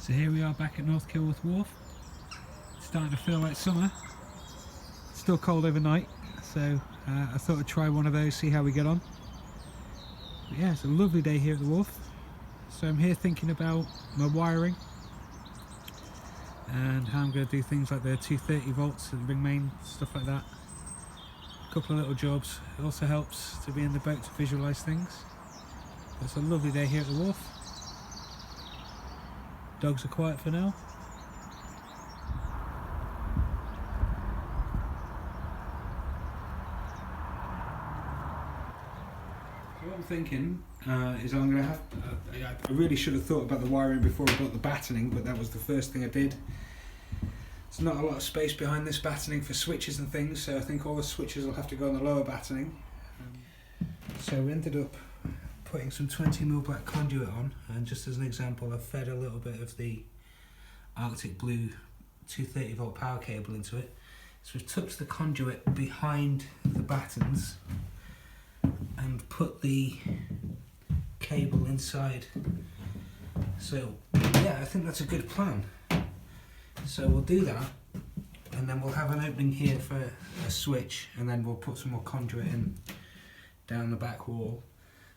So here we are back at North Kilworth Wharf. It's starting to feel like summer. It's still cold overnight, so I thought I'd try one of those, see how we get on. But yeah, it's a lovely day here at the wharf. So I'm here thinking about my wiring and how I'm going to do things like the 230 volts and ring main, stuff like that. A couple of little jobs. It also helps to be in the boat to visualise things. But it's a lovely day here at the wharf. Dogs are quiet for now. So what I'm thinking is I'm going to have... I really should have thought about the wiring before I got the battening, but that was the first thing I did. There's not a lot of space behind this battening for switches and things, so I think all the switches will have to go on the lower battening. So we ended up putting some 20mm black conduit on, and just as an example I've fed a little bit of the Arctic Blue 230 volt power cable into it. So we've tucked the conduit behind the battens and put the cable inside. So yeah, I think that's a good plan. So we'll do that, and then we'll have an opening here for a switch, and then we'll put some more conduit in down the back wall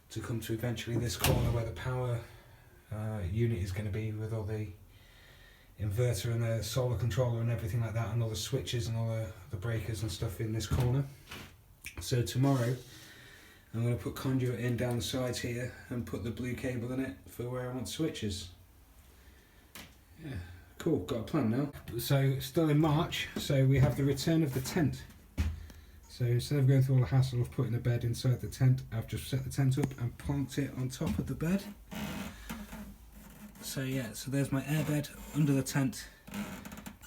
to come to eventually this corner where the power unit is going to be, with all the inverter and the solar controller and everything like that, and all the switches and all the breakers and stuff in this corner. So tomorrow I'm going to put conduit in down the sides here and put the blue cable in it for where I want switches. Yeah, cool, got a plan now. So still in March, so we have the return of the tent. So instead of going through all the hassle of putting a bed inside the tent, I've just set the tent up and plonked it on top of the bed. So yeah, so there's my airbed under the tent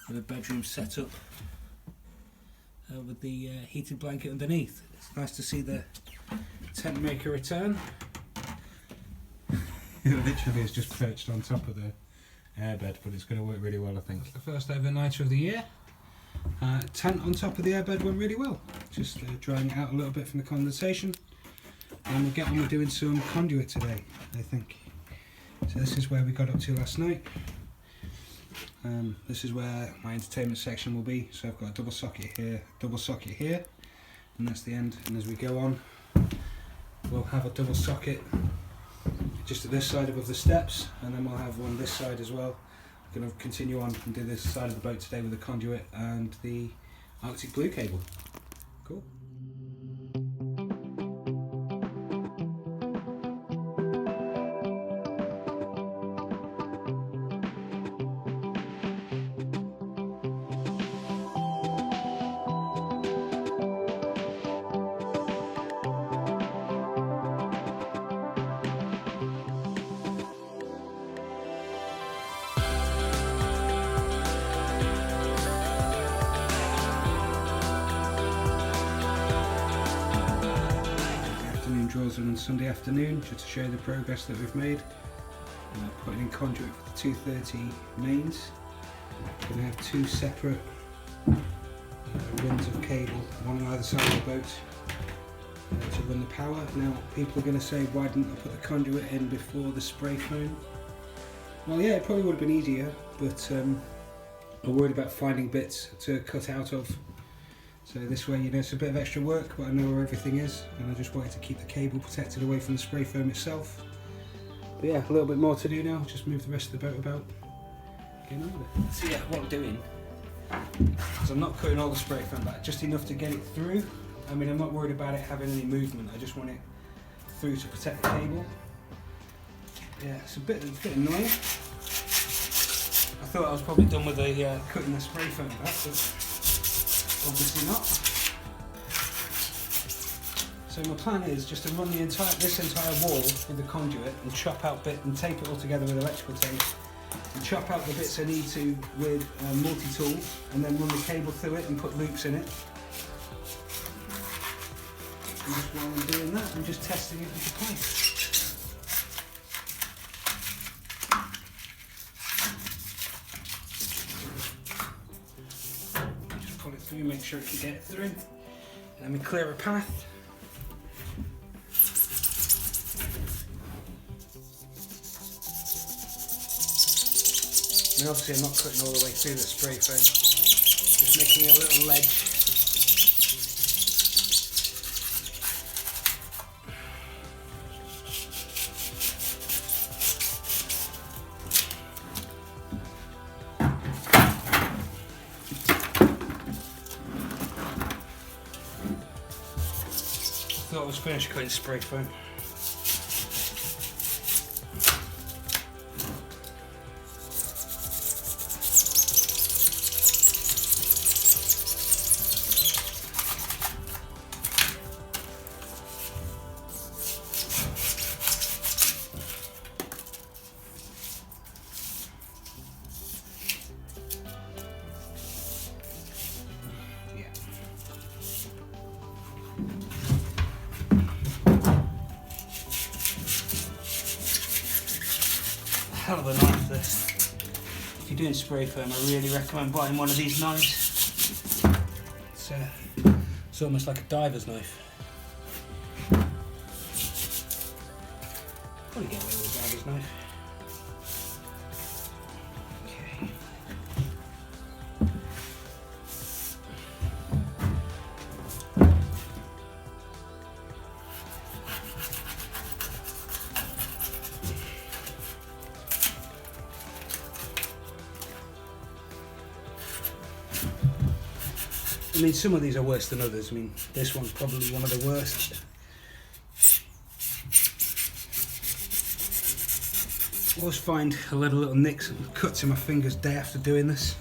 with a bedroom set up with the heated blanket underneath. It's nice to see the tent maker return. It literally is just perched on top of the airbed, but it's going to work really well, I think. It's the first overnighter of the year. Tent on top of the airbed went really well. Just drying it out a little bit from the condensation, and we'll get on with doing some conduit today, I think. So this is where we got up to last night. This is where my entertainment section will be. So I've got a double socket here, and that's the end. And as we go on, we'll have a double socket just at this side above the steps, and then we'll have one this side as well. Going to continue on and do this side of the boat today with the conduit and the Arctic Blue cable. Cool. Draws on Sunday afternoon, just to show you the progress that we've made. Putting in conduit for the 230 mains. We're going to have two separate runs of cable, one on either side of the boat, to run the power. Now people are going to say, why didn't I put the conduit in before the spray foam? Well yeah, it probably would have been easier, but I'm worried about finding bits to cut out of. So this way, you know, it's a bit of extra work, but I know where everything is, and I just wanted to keep the cable protected away from the spray foam itself. But yeah, a little bit more to do now, just move the rest of the boat about, getting on with it. So yeah, what I'm doing is I'm not cutting all the spray foam back, just enough to get it through. I mean, I'm not worried about it having any movement, I just want it through to protect the cable. Yeah, it's a bit annoying. I thought I was probably done with the cutting the spray foam back, but obviously not. So my plan is just to run this entire wall with the conduit and chop out bit and tape it all together with electrical tape, and chop out the bits I need to with a multi-tool, and then run the cable through it and put loops in it. And just while I'm doing that, I'm just testing it with the pipe. Through, make sure it can get it through, and then we clear a path. mean, obviously I'm not cutting all the way through the spray foam, just making a little ledge. Thought I was finished cutting spray foam. Hell of a knife this. If you're doing spray foam, I really recommend buying one of these knives. It's almost like a diver's knife. Probably get away with a diver's knife. Okay. I mean, some of these are worse than others. I mean, this one's probably one of the worst. I always find a lot of little nicks and cuts in my fingers day after doing this.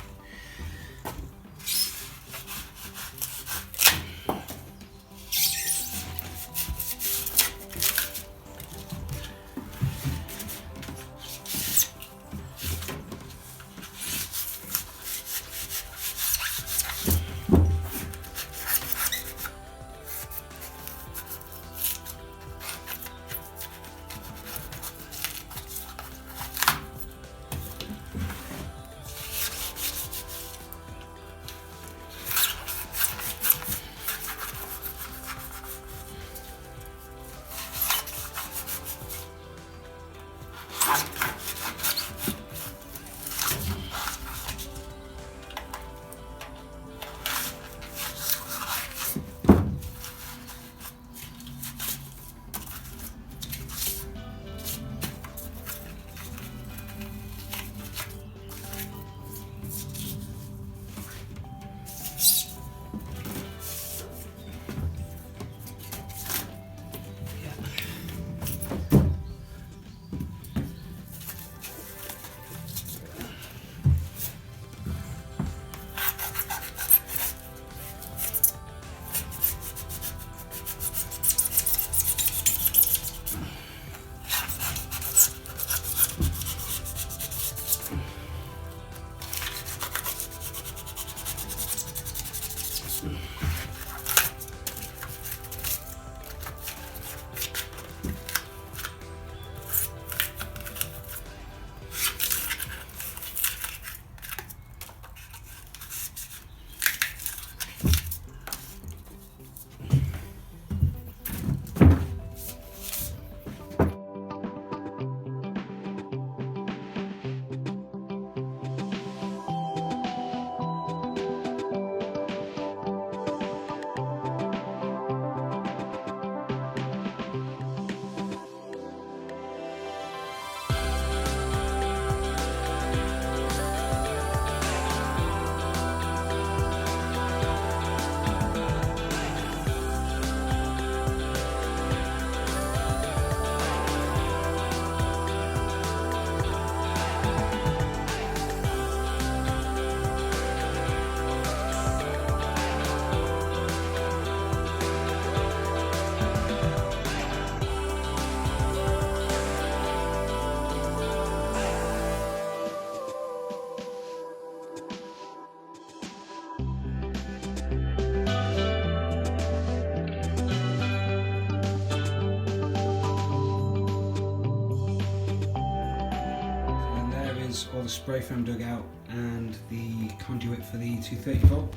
All the spray foam dug out and the conduit for the 230 volt,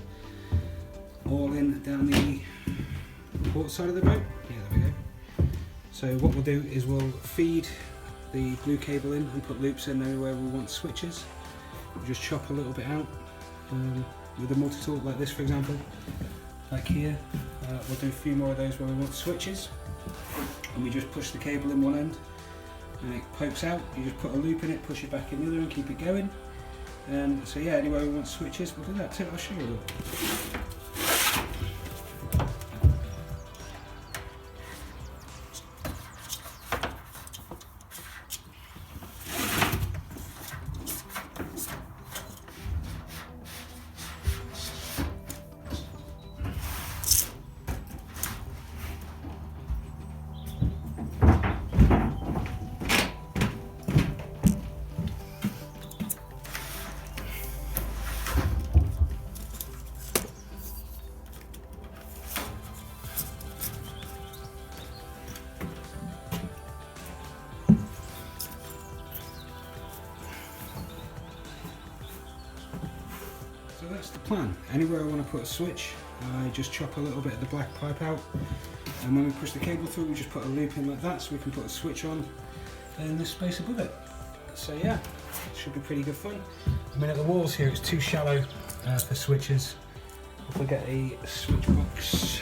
all in down the port side of the boat. Yeah, there we go. So what we'll do is we'll feed the blue cable in and put loops in there where we want switches, You just chop a little bit out with a multi-tool like this, for example. Like here, we'll do a few more of those where we want switches, and we just push the cable in one end and it pokes out. You just put a loop in it, push it back in the other and keep it going. So yeah, anywhere we want switches, we'll do that too. I'll show you a little. So that's the plan. Anywhere I want to put a switch, I just chop a little bit of the black pipe out, and when we push the cable through, we just put a loop in like that so we can put a switch on in the space above it. So yeah, it should be pretty good fun. I mean, at the walls here it's too shallow for switches. If we get a switch box,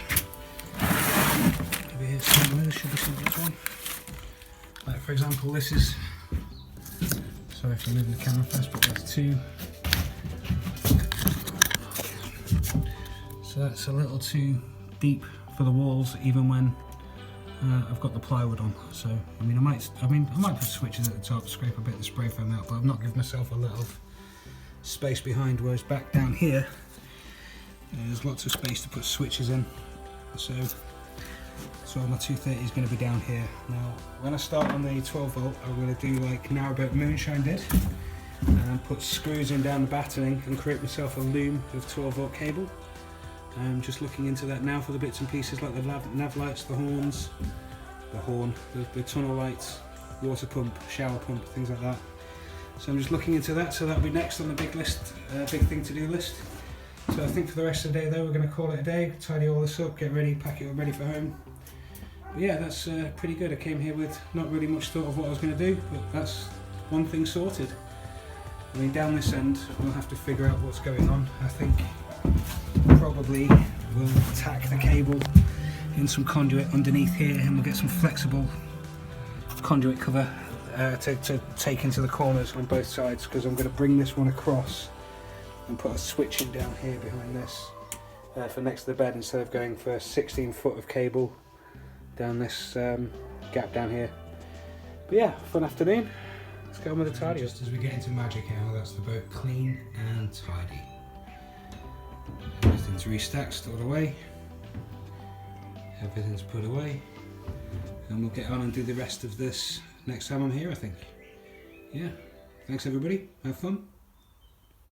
maybe here somewhere, there should be something this one. Like for example, this is, sorry if I'm moving the camera fast, but that's two. So that's a little too deep for the walls, even when I've got the plywood on. So I might put switches at the top, scrape a bit of the spray foam out, but I've not given myself a lot of space behind. Whereas back down here, there's lots of space to put switches in. So my 230 is going to be down here. Now, when I start on the 12 volt, I'm going to do like Narrowboat Moonshine did, and put screws in down the battening and create myself a loom of 12 volt cable. I'm just looking into that now for the bits and pieces like the nav lights, the horns, the tunnel lights, water pump, shower pump, things like that. So I'm just looking into that, so that'll be next on the big list, big thing to do list. So I think for the rest of the day though, we're going to call it a day, tidy all this up, get ready, pack it up ready for home. But yeah, that's pretty good. I came here with not really much thought of what I was going to do, but that's one thing sorted. I mean, down this end, we'll have to figure out what's going on. I think probably we'll tack the cable in some conduit underneath here, and we'll get some flexible conduit cover to take into the corners on both sides, because I'm going to bring this one across and put a switch in down here behind this for next to the bed, instead of going for 16 foot of cable down this gap down here. But yeah, fun afternoon. Let's get on with the tidy. Just as we get into magic hour, that's the boat clean and tidy. Everything's restacked, stored away. Everything's put away. And we'll get on and do the rest of this next time I'm here, I think. Yeah. Thanks everybody. Have fun.